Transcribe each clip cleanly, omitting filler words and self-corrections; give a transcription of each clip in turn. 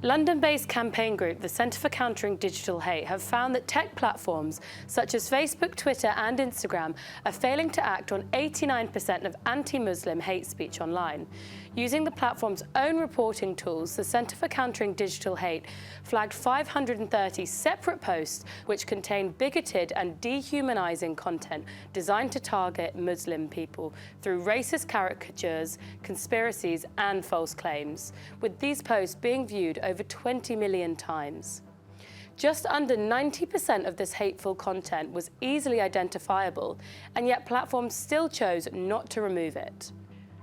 London-based campaign group, the Centre for Countering Digital Hate, have found that tech platforms such as Facebook, Twitter and Instagram are failing to act on 89% of anti-Muslim hate speech online. Using the platform's own reporting tools, the Centre for Countering Digital Hate flagged 530 separate posts which contain bigoted and dehumanising content designed to target Muslim people through racist caricatures, conspiracies and false claims, with these posts being viewed over 20 million times. Just under 90% of this hateful content was easily identifiable, and yet platforms still chose not to remove it.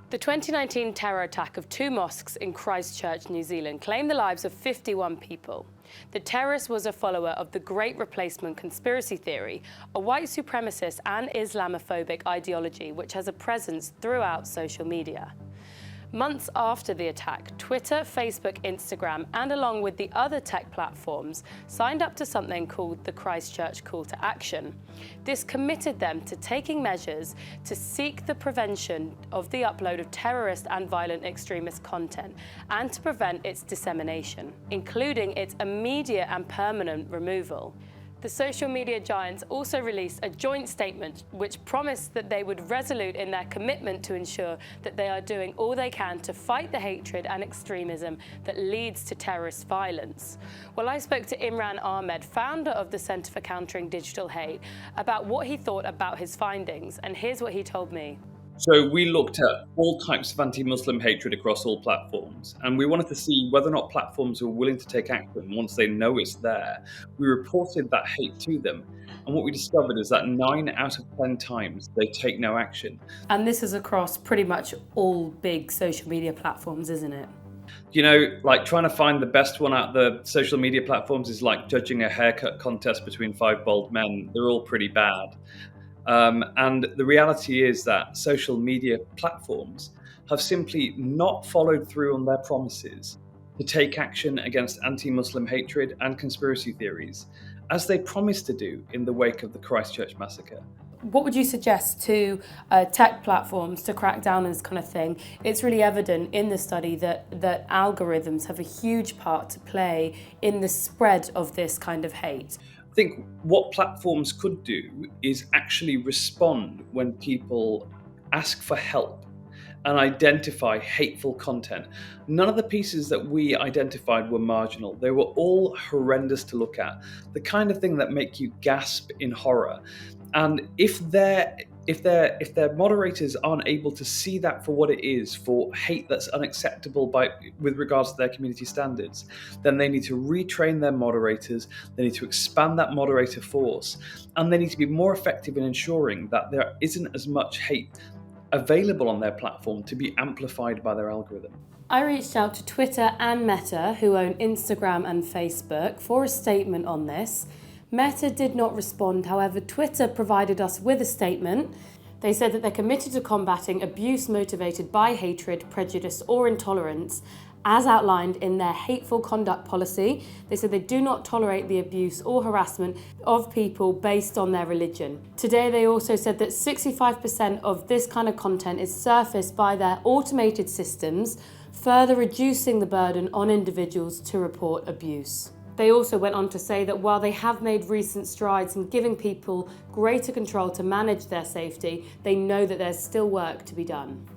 The 2019 terror attack of 2 mosques in Christchurch, New Zealand, claimed the lives of 51 people. The terrorist was a follower of the Great Replacement conspiracy theory, a white supremacist and Islamophobic ideology which has a presence throughout social media. Months after the attack, Twitter, Facebook, Instagram, and along with the other tech platforms, signed up to something called the Christchurch Call to Action. This committed them to taking measures to seek the prevention of the upload of terrorist and violent extremist content and to prevent its dissemination, including its immediate and permanent removal. The social media giants also released a joint statement which promised that they would resolute in their commitment to ensure that they are doing all they can to fight the hatred and extremism that leads to terrorist violence. Well, I spoke to Imran Ahmed, founder of the Centre for Countering Digital Hate, about what he thought about his findings, and here's what he told me. So we looked at all types of anti-Muslim hatred across all platforms, and we wanted to see whether or not platforms were willing to take action once they know it's there. We reported that hate to them, and what we discovered is that 9 out of 10 times they take no action. And this is across pretty much all big social media platforms, isn't it? You know, like trying to find the best one out the social media platforms is like judging a haircut contest between 5 bald men. They're all pretty bad. And the reality is that social media platforms have simply not followed through on their promises to take action against anti-Muslim hatred and conspiracy theories, as they promised to do in the wake of the Christchurch massacre. What would you suggest to tech platforms to crack down on this kind of thing? It's really evident in the study that algorithms have a huge part to play in the spread of this kind of hate. I think what platforms could do is actually respond when people ask for help and identify hateful content. None of the pieces that we identified were marginal. They were all horrendous to look at, the kind of thing that make you gasp in horror. And if their moderators aren't able to see that for what it is, for hate that's unacceptable with regards to their community standards, then they need to retrain their moderators, they need to expand that moderator force, and they need to be more effective in ensuring that there isn't as much hate available on their platform to be amplified by their algorithm. I reached out to Twitter and Meta, who own Instagram and Facebook, for a statement on this. Meta did not respond, however, Twitter provided us with a statement. They said that they're committed to combating abuse motivated by hatred, prejudice or intolerance, as outlined in their hateful conduct policy. They said they do not tolerate the abuse or harassment of people based on their religion. Today, they also said that 65% of this kind of content is surfaced by their automated systems, further reducing the burden on individuals to report abuse. They also went on to say that while they have made recent strides in giving people greater control to manage their safety, they know that there's still work to be done.